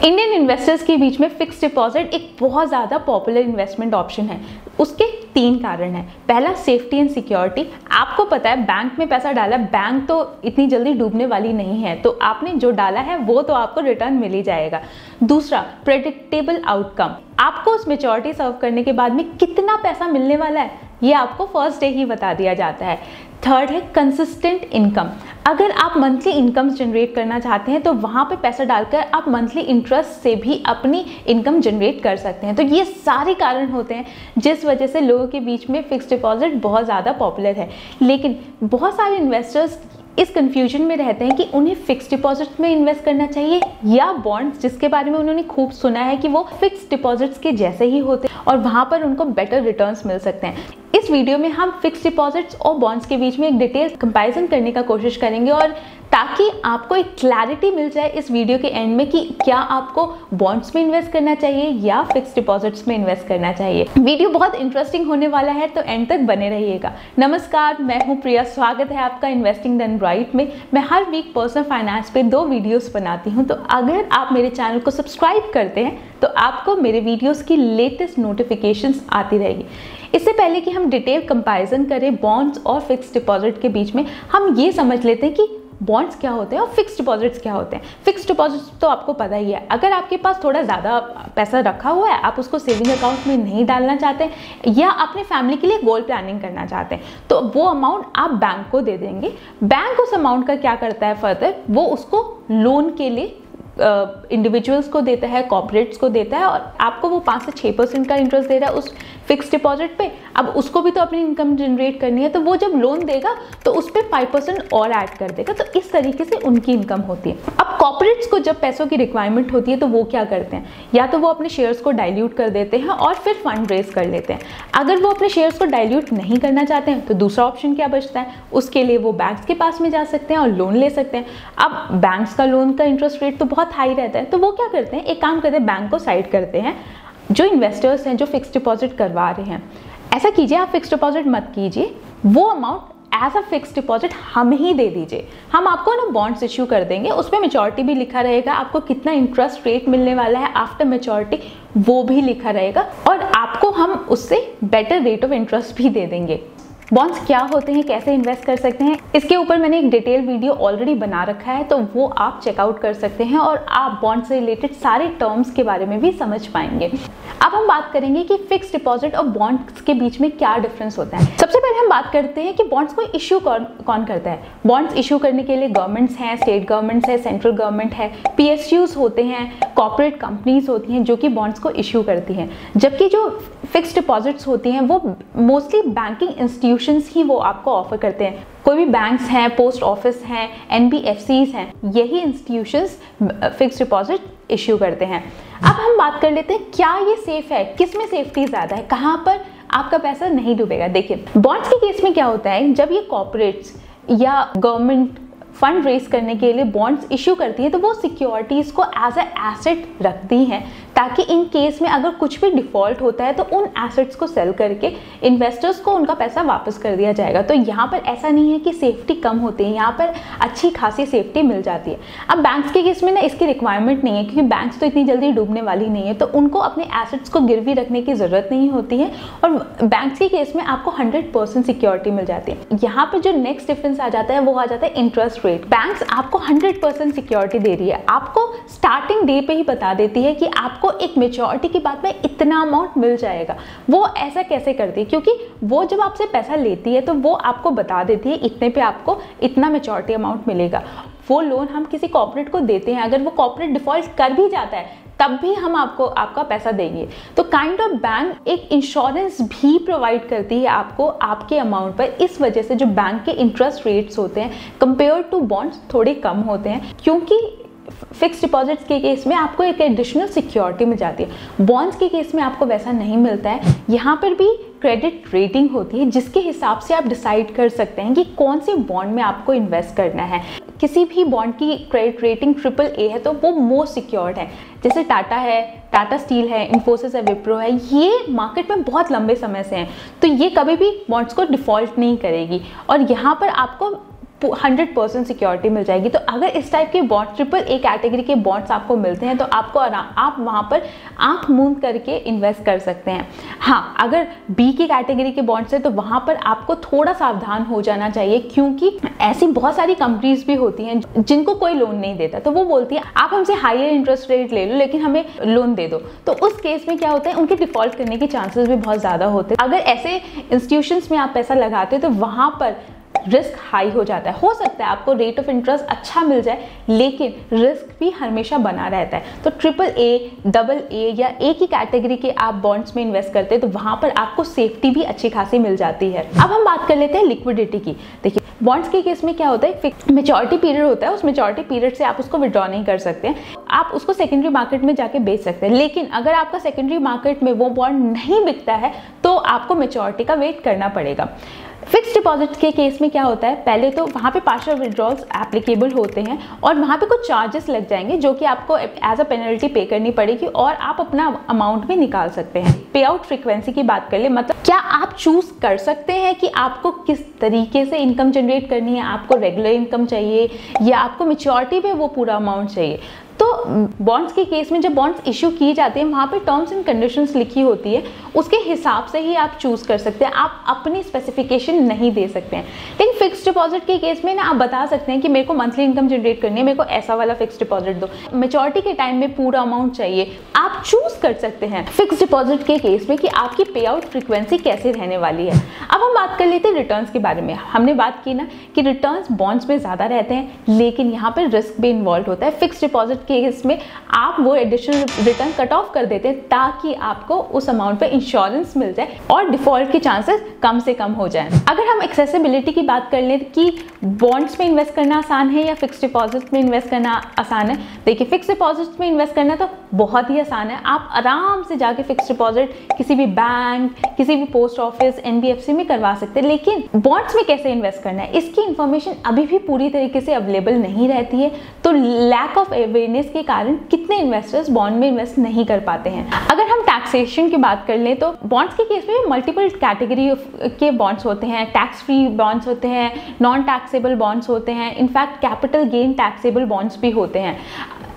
Indian investors के बीच में fix deposit एक बहुत ज़्यादा पॉपुलर इन्वेस्टमेंट ऑप्शन है। उसके 3 कारण हैं। पहला, सेफ्टी एंड सिक्योरिटी। आपको पता है बैंक में पैसा डाला, बैंक तो इतनी जल्दी डूबने वाली नहीं है, तो आपने जो डाला है वो तो आपको रिटर्न मिल ही जाएगा। दूसरा, प्रेडिक्टेबल आउटकम। आपको उस मैच्योरिटी सर्व करने के बाद में कितना पैसा मिलने वाला है ये आपको फर्स्ट डे ही बता दिया जाता है। थर्ड है कंसिस्टेंट इनकम। अगर आप मंथली इनकम जनरेट करना चाहते हैं तो वहाँ पे पैसा डालकर आप मंथली इंटरेस्ट से भी अपनी इनकम जनरेट कर सकते हैं। तो ये सारे कारण होते हैं जिस वजह से लोगों के बीच में फिक्स डिपॉजिट बहुत ज़्यादा पॉपुलर है। लेकिन बहुत सारे इन्वेस्टर्स इस कंफ्यूजन में रहते हैं कि उन्हें फिक्स डिपॉजिट्स में इन्वेस्ट करना चाहिए या बॉन्ड्स, जिसके बारे में उन्होंने खूब सुना है कि वो फिक्स डिपॉजिट्स के जैसे ही होते हैं और वहाँ पर उनको बेटर रिटर्न्स मिल सकते हैं। इस वीडियो में हम फिक्स डिपॉजिट्स और बॉन्ड्स के बीच में एक डिटेल कंपैरिजन करने का कोशिश करेंगे, और ताकि आपको एक क्लैरिटी मिल जाए इस वीडियो के एंड में कि क्या आपको बॉन्ड्स में इन्वेस्ट करना चाहिए या फिक्स डिपॉजिट्स में इन्वेस्ट करना चाहिए। वीडियो बहुत इंटरेस्टिंग होने वाला है, तो एंड तक बने रहिएगा। नमस्कार, मैं हूं प्रिया, स्वागत है आपका इन्वेस्टिंग डन राइट में। मैं हर वीक पर्सनल फाइनेंस पे 2 वीडियोस बनाती हूं, तो अगर आप मेरे चैनल को सब्सक्राइब करते हैं तो आपको मेरे वीडियोस की लेटेस्ट नोटिफिकेशंस आती रहेगी। इससे पहले कि हम डिटेल कंपैरिजन करें बॉन्ड्स और फिक्स डिपॉजिट के बीच में, हम ये समझ लेते हैं कि बॉन्ड्स क्या होते हैं और फिक्स डिपॉजिट्स क्या होते हैं। फिक्स डिपॉजिट्स तो आपको पता ही है, अगर आपके पास थोड़ा ज़्यादा पैसा रखा हुआ है, आप उसको सेविंग अकाउंट में नहीं डालना चाहते या अपने फैमिली के लिए गोल प्लानिंग करना चाहते हैं, तो वो अमाउंट आप बैंक को दे देंगे। बैंक उस अमाउंट का क्या करता है फर्दर, वो उसको लोन के लिए इंडिविजुअल्स को देता है, कॉर्पोरेट्स को देता है, और आपको वो 5 से 6% का इंटरेस्ट दे रहा है उस फिक्स डिपॉजिट पे। अब उसको भी तो अपनी इनकम जनरेट करनी है, तो वो जब लोन देगा तो उस पर 5% और ऐड कर देगा। तो इस तरीके से उनकी इनकम होती है। अब कॉर्पोरेट्स को जब पैसों की रिक्वायरमेंट होती है तो वो क्या करते हैं, या तो वो अपने शेयर्स को डाइल्यूट कर देते हैं और फिर फंड रेज कर लेते हैं। अगर वो अपने शेयर्स को डाइल्यूट नहीं करना चाहते हैं तो दूसरा ऑप्शन क्या बचता है, उसके लिए वो बैंक्स के पास में जा सकते हैं और लोन ले सकते हैं। अब बैंक्स का लोन का इंटरेस्ट रेट तो बहुत हाई रहता है, तो वो क्या करते हैं, एक काम करते हैं, बैंक को साइड करते हैं। जो इन्वेस्टर्स हैं जो फिक्स डिपॉजिट करवा रहे हैं, ऐसा कीजिए, आप फिक्स डिपॉजिट मत कीजिए, वो amount as a fix deposit हम ही दे दीजिए। हम आपको ना बॉन्ड्स इश्यू कर देंगे, उसमें मैच्योरिटी भी लिखा रहेगा, आपको कितना इंटरेस्ट रेट मिलने वाला है आफ्टर मैच्योरिटी वो भी लिखा रहेगा, और आपको हम उससे बेटर रेट ऑफ इंटरेस्ट भी दे देंगे। बॉन्ड्स क्या होते हैं, कैसे इन्वेस्ट कर सकते हैं, इसके ऊपर मैंने एक डिटेल वीडियो ऑलरेडी बना रखा है, तो वो आप चेकआउट कर सकते हैं और आप बॉन्ड से रिलेटेड सारे टर्म्स के बारे में भी समझ पाएंगे। अब हम बात करेंगे कि फिक्स डिपॉजिट और बॉन्ड्स के बीच में क्या डिफरेंस होता है। सबसे पहले हम बात करते हैं कि बॉन्ड्स को इश्यू कौन करता है। बॉन्ड्स इश्यू करने के लिए गवर्नमेंट्स हैं, स्टेट गवर्नमेंट्स है, सेंट्रल गवर्नमेंट है, PSUs होते हैं, कॉर्पोरेट कंपनीज होती हैं जो कि बॉन्ड्स को इश्यू करती हैं। जबकि जो फिक्स डिपॉजिट्स होती हैं वो मोस्टली बैंकिंग इंस्टीट्यूशंस ही वो आपको ऑफर करते हैं। कोई भी बैंक्स हैं, पोस्ट ऑफिस हैं, NBFCs हैं, यही इंस्टीट्यूशंस फिक्स डिपॉजिट इश्यू करते हैं। अब हम बात कर लेते हैं क्या ये सेफ है, किस में सेफ्टी ज़्यादा है, कहाँ पर आपका पैसा नहीं डूबेगा। देखिए, बॉन्ड्स के केस में क्या होता है, जब ये कॉर्पोरेट्स या गवर्नमेंट फंड रेज करने के लिए बॉन्ड्स इश्यू करती है तो वो सिक्योरिटीज को एज ए एसेट रखती हैं, ताकि इन केस में अगर कुछ भी डिफॉल्ट होता है तो उन एसेट्स को सेल करके इन्वेस्टर्स को उनका पैसा वापस कर दिया जाएगा। तो यहाँ पर ऐसा नहीं है कि सेफ्टी कम होती है, यहाँ पर अच्छी खासी सेफ्टी मिल जाती है। अब बैंक्स के केस में ना इसकी रिक्वायरमेंट नहीं है, क्योंकि बैंक्स तो इतनी जल्दी डूबने वाली नहीं है, तो उनको अपने एसेट्स को गिरवी रखने की ज़रूरत नहीं होती है, और बैंक्स के केस में आपको 100% सिक्योरिटी मिल जाती है। यहाँ पर जो नेक्स्ट डिफरेंस आ जाता है वो आ जाता है इंटरेस्ट रेट। बैंक्स आपको 100% सिक्योरिटी दे रही है, आपको स्टार्टिंग डे पे ही बता देती है कि आपको एक मैच्योरिटी के बाद में इतना अमाउंट मिल जाएगा। वो ऐसा कैसे करती है, क्योंकि वो जब आपसे पैसा लेती है तो वो आपको बता देती है इतने पे आपको इतना मैच्योरिटी अमाउंट मिलेगा। वो लोन हम किसी कॉर्पोरेट को देते हैं, अगर वो कॉर्पोरेट डिफॉल्ट कर भी जाता है तब भी हम आपको आपका पैसा देंगे। तो काइंड ऑफ बैंक एक इंश्योरेंस भी प्रोवाइड करती है आपको आपके अमाउंट पर। इस वजह से जो बैंक के इंटरेस्ट रेट्स होते हैं कंपेयर टू बॉन्ड्स थोड़े कम होते हैं, क्योंकि फिक्स डिपॉजिट्स के केस में आपको एक एडिशनल सिक्योरिटी मिल जाती है। बॉन्ड्स के केस में आपको वैसा नहीं मिलता है। यहाँ पर भी क्रेडिट रेटिंग होती है, जिसके हिसाब से आप डिसाइड कर सकते हैं कि कौन से बॉन्ड में आपको इन्वेस्ट करना है। किसी भी बॉन्ड की क्रेडिट रेटिंग AAA है तो वो मोस्ट सिक्योर्ड है। जैसे टाटा है, टाटा स्टील है, इन्फोसिस है, विप्रो है, ये मार्केट में बहुत लंबे समय से हैं, तो ये कभी भी बॉन्ड्स को डिफॉल्ट नहीं करेगी। और यहाँ पर आपको 100% सिक्योरिटी मिल जाएगी। तो अगर इस टाइप के बॉन्ड AAA कैटेगरी के बॉन्ड्स आपको मिलते हैं तो आपको आप वहाँ पर आंख मूंद करके इन्वेस्ट कर सकते हैं। हाँ, अगर B की कैटेगरी के बॉन्ड्स है तो वहाँ पर आपको थोड़ा सावधान हो जाना चाहिए, क्योंकि ऐसी बहुत सारी कंपनीज भी होती हैं जिनको कोई लोन नहीं देता, तो वो बोलती है आप हमसे हायर इंटरेस्ट रेट ले लो लेकिन हमें लोन दे दो। तो उस केस में क्या होता है, उनके डिफॉल्ट करने के चांसेस भी बहुत ज़्यादा होते हैं। अगर ऐसे इंस्टीट्यूशंस में आप पैसा लगाते हो तो वहाँ पर रिस्क हाई हो जाता है। हो सकता है आपको रेट ऑफ इंटरेस्ट अच्छा मिल जाए लेकिन रिस्क भी हमेशा बना रहता है। तो AAA, AA या A की कैटेगरी के आप बॉन्ड्स में इन्वेस्ट करते हैं तो वहाँ पर आपको सेफ्टी भी अच्छी खासी मिल जाती है। अब हम बात कर लेते हैं लिक्विडिटी की। देखिए, बॉन्ड्स के केस में क्या होता है, फिक्स मेच्योरिटी पीरियड होता है, उस मेच्योरिटी पीरियड से आप उसको विड्रॉ नहीं कर सकते हैं, आप उसको सेकेंडरी मार्केट में जाके बेच सकते हैं। लेकिन अगर आपका सेकेंडरी मार्केट में वो बॉन्ड नहीं बिकता है तो आपको मेच्योरिटी का वेट करना पड़ेगा। फिक्स डिपॉजिट के केस में क्या होता है, पहले तो वहाँ पे पार्शियल विड्रॉल्स एप्लीकेबल होते हैं और वहाँ पे कुछ चार्जेस लग जाएंगे जो कि आपको एज अ पेनल्टी पे करनी पड़ेगी और आप अपना अमाउंट भी निकाल सकते हैं। पे आउट फ्रीक्वेंसी की बात कर ले, मतलब क्या आप चूज कर सकते हैं कि आपको किस तरीके से इनकम जनरेट करनी है, आपको रेगुलर इनकम चाहिए या आपको मेच्योरिटी पे वो पूरा अमाउंट चाहिए। तो बॉन्ड्स के केस में जब बॉन्ड्स इशू की जाती है वहाँ पे टर्म्स एंड कंडीशंस लिखी होती है, उसके हिसाब से ही आप चूज कर सकते हैं, आप अपनी स्पेसिफिकेशन नहीं दे सकते हैं। लेकिन फिक्स डिपॉजिट के केस में ना आप बता सकते हैं कि मेरे को मंथली इनकम जनरेट करनी है, मेरे को ऐसा वाला फिक्स डिपॉजिट दो, मेच्योरिटी के टाइम में पूरा अमाउंट चाहिए, आप चूज कर सकते हैं फिक्स डिपॉजिट के केस में कि आपकी पे आउट फ्रीक्वेंसी कैसे रहने वाली है। अब हम बात कर लेते हैं रिटर्न्स के बारे में। हमने बात की ना कि रिटर्न्स बॉन्ड्स में ज़्यादा रहते हैं लेकिन यहाँ पर रिस्क भी इन्वॉल्व होता है। फिक्स डिपॉजिट केस में आप वो एडिशनल रिटर्न कट ऑफ कर देते हैं ताकि आपको उस अमाउंट पे इंश्योरेंस मिल जाए और डिफॉल्ट के चांसेस कम से कम हो जाएं। अगर हम एक्सेसिबिलिटी की बात कर लें कि बॉन्ड्स में इन्वेस्ट करना आसान है या फिक्स डिपॉजिट में इन्वेस्ट करना आसान है, देखिए फिक्स डिपॉजिट में इन्वेस्ट करना तो बहुत ही आसान है। आप आराम से जाके फिक्स डिपॉजिट किसी भी बैंक, किसी भी पोस्ट ऑफिस, NBFC में करवा सकते हैं। लेकिन बॉन्ड्स में कैसे इन्वेस्ट करना है इसकी इंफॉर्मेशन अभी भी पूरी तरीके से अवेलेबल नहीं रहती है, तो लैक ऑफ अवेयरनेस के कारण कितने इन्वेस्टर्स बॉन्ड में इन्वेस्ट नहीं कर पाते हैं। अगर हम टैक्सेशन की बात कर लें तो बॉन्ड्स के केस में मल्टीपल कैटेगरी के बॉन्ड्स होते हैं, टैक्स फ्री बॉन्ड्स होते हैं, नॉन टैक्सेबल बॉन्ड्स होते हैं, in fact capital gain taxable bonds भी होते हैं।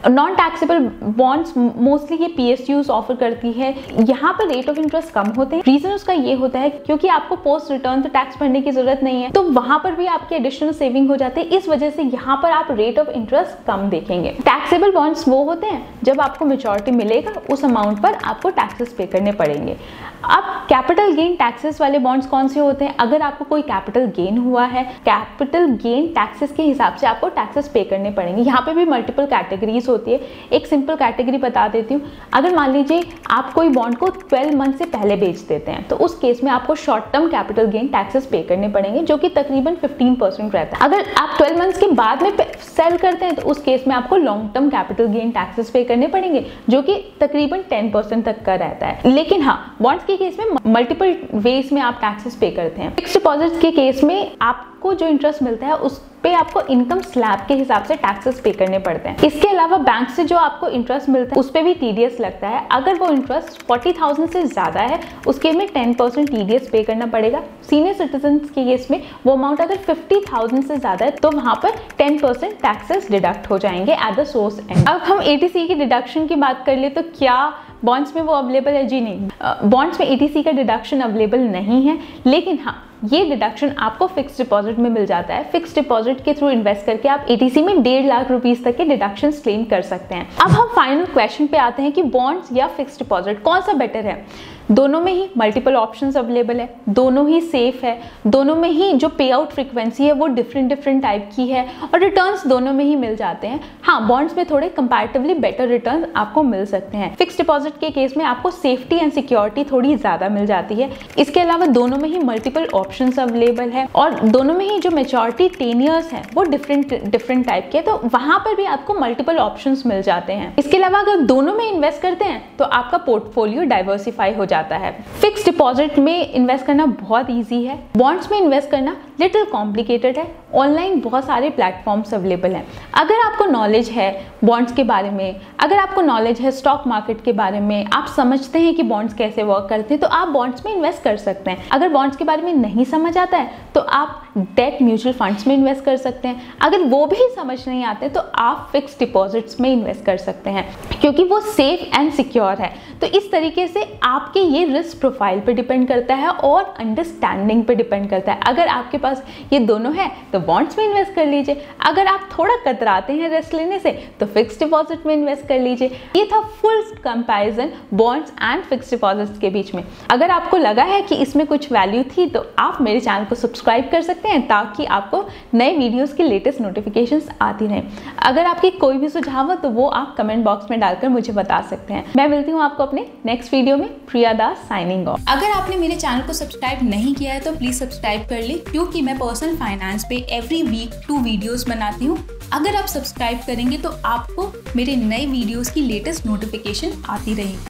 नॉन टैक्सेबल बॉन्ड्स मोस्टली ये PSUs ऑफर करती है, यहाँ पर रेट ऑफ इंटरेस्ट कम होते हैं। रीजन उसका ये होता है क्योंकि आपको पोस्ट रिटर्न तो टैक्स भरने की जरूरत नहीं है, तो वहां पर भी आपकी एडिशनल सेविंग हो जाती है। इस वजह से यहाँ पर आप रेट ऑफ इंटरेस्ट कम देखेंगे। टैक्सेबल बॉन्ड्स वो होते हैं जब आपको मेच्योरिटी मिलेगा उस अमाउंट पर आपको टैक्सेस पे करने पड़ेंगे। अब कैपिटल गेन टैक्सेस वाले बॉन्ड्स कौन से होते हैं, अगर आपको कोई कैपिटल गेन हुआ है, कैपिटल गेन टैक्सेस के हिसाब से आपको टैक्सेस पे करने पड़ेंगे। यहाँ पे भी मल्टीपल कैटेगरीज होती है। एक सिंपल कैटेगरी बता देती हूँ, अगर मान लीजिए आप कोई बॉन्ड को 12 मंथ से पहले बेच देते हैं तो उस केस में आपको short term capital gain taxes पे करने पड़ेंगे जो कि तकरीबन 15% रहता है। अगर आप 12 मंथ्स के बाद में सेल करते हैं तो उस केस में आपको long term capital gain taxes पे करने पड़ेंगे जो कि तकरीबन 10% तक का रहता है। लेकिन हाँ, बॉन्ड्स के केस में मल्टीपल वेज में आप टैक्सेस पे करते हैं। फिक्स्ड डिपॉजिट के केस में आपको जो इंटरेस्ट मिलता है उस पे आपको इनकम स्लैब के हिसाब से टैक्सेस पे करने पड़ते हैं। इसके अलावा बैंक से जो आपको इंटरेस्ट मिलता है उस पे भी TDS लगता है। अगर वो इंटरेस्ट 40,000 से ज्यादा है उसके में 10% TDS पे करना पड़ेगा। सीनियर सिटीजन के केस में वो अमाउंट अगर 50,000 से ज्यादा है तो वहां पर 10% टैक्सेस डिडक्ट हो जाएंगे एट द सोर्स एंड। अब हम ATC की डिडक्शन की बात कर ले तो क्या बॉन्ड्स में वो अवेलेबल है? जी नहीं, बॉन्ड्स में ATC का डिडक्शन अवेलेबल नहीं है, लेकिन हाँ ये डिडक्शन आपको फिक्स डिपॉजिट में मिल जाता है। फिक्स डिपॉजिट के थ्रू इन्वेस्ट करके आप ATC में 1.5 लाख रुपीस तक के डिडक्शन क्लेम कर सकते हैं। अब हम फाइनल क्वेश्चन पे आते हैं कि बॉन्ड्स या फिक्स डिपॉजिट कौन सा बेटर है। दोनों में ही मल्टीपल ऑप्शंस अवेलेबल है, दोनों ही सेफ है, दोनों में ही जो पे आउट फ्रीक्वेंसी है वो डिफरेंट टाइप की है और रिटर्न्स दोनों में ही मिल जाते हैं। हाँ, बॉन्ड्स में थोड़े कंपैरेटिवली बेटर रिटर्न आपको मिल सकते हैं। फिक्स डिपॉजिट के केस में आपको सेफ्टी एंड सिक्योरिटी थोड़ी ज्यादा मिल जाती है। इसके अलावा दोनों में ही मल्टीपल ऑप्शंस अवेलेबल है और दोनों में ही जो मैच्योरिटी टेन्योर्स हैं वो डिफरेंट टाइप के, तो वहां पर भी आपको मल्टीपल ऑप्शंस मिल जाते हैं। इसके अलावा अगर दोनों में इन्वेस्ट करते हैं तो आपका पोर्टफोलियो डाइवर्सिफाई हो जाता है। फिक्स डिपॉजिट में इन्वेस्ट करना बहुत इजी है, बॉन्ड्स में इन्वेस्ट करना लिटिल कॉम्प्लिकेटेड है। ऑनलाइन बहुत सारे प्लेटफॉर्म्स अवेलेबल हैं। अगर आपको नॉलेज है बॉन्ड्स के बारे में, अगर आपको नॉलेज है स्टॉक मार्केट के बारे में, आप समझते हैं कि बॉन्ड्स कैसे वर्क करते हैं, तो आप बॉन्ड्स में इन्वेस्ट कर सकते हैं। अगर बॉन्ड्स के बारे में नहीं समझ आता है तो आप डेट म्यूचुअल फंड्स में इन्वेस्ट कर सकते हैं। अगर वो भी समझ नहीं आते तो आप फिक्स डिपॉजिट्स में इन्वेस्ट कर सकते हैं, क्योंकि वो सेफ एंड सिक्योर है। तो इस तरीके से आपके ये रिस्क प्रोफाइल पे डिपेंड करता है और अंडरस्टैंडिंग पे डिपेंड करता है। अगर आपके पास ये दोनों है तो बॉन्ड्स में इन्वेस्ट कर लीजिए, अगर आप थोड़ा कतराते हैं रिस्क लेने से तो फिक्स डिपॉजिट में इन्वेस्ट कर लीजिए। ये था full comparison bonds and fix deposits के बीच में। अगर आपको लगा है कि इसमें कुछ वैल्यू थी तो आप मेरे चैनल को सब्सक्राइब कर सकते हैं, ताकि आपको नए वीडियोस की लेटेस्ट नोटिफिकेशंस आती रहें। अगर आपकी कोई भी सुझाव हो तो वो आप कमेंट बॉक्स में डालकर मुझे बता सकते हैं। मैं मिलती हूँ आपको अपने नेक्स्ट वीडियो में। प्रिया दास साइनिंग ऑफ। अगर आपने मेरे चैनल को सब्सक्राइब नहीं किया है तो प्लीज सब्सक्राइब कर ले, क्योंकि मैं पर्सनल फाइनेंस पे एवरी वीक 2 वीडियोस बनाती हूँ। अगर आप सब्सक्राइब करेंगे तो आपको मेरे नए वीडियोस की लेटेस्ट नोटिफिकेशन आती रहेगी।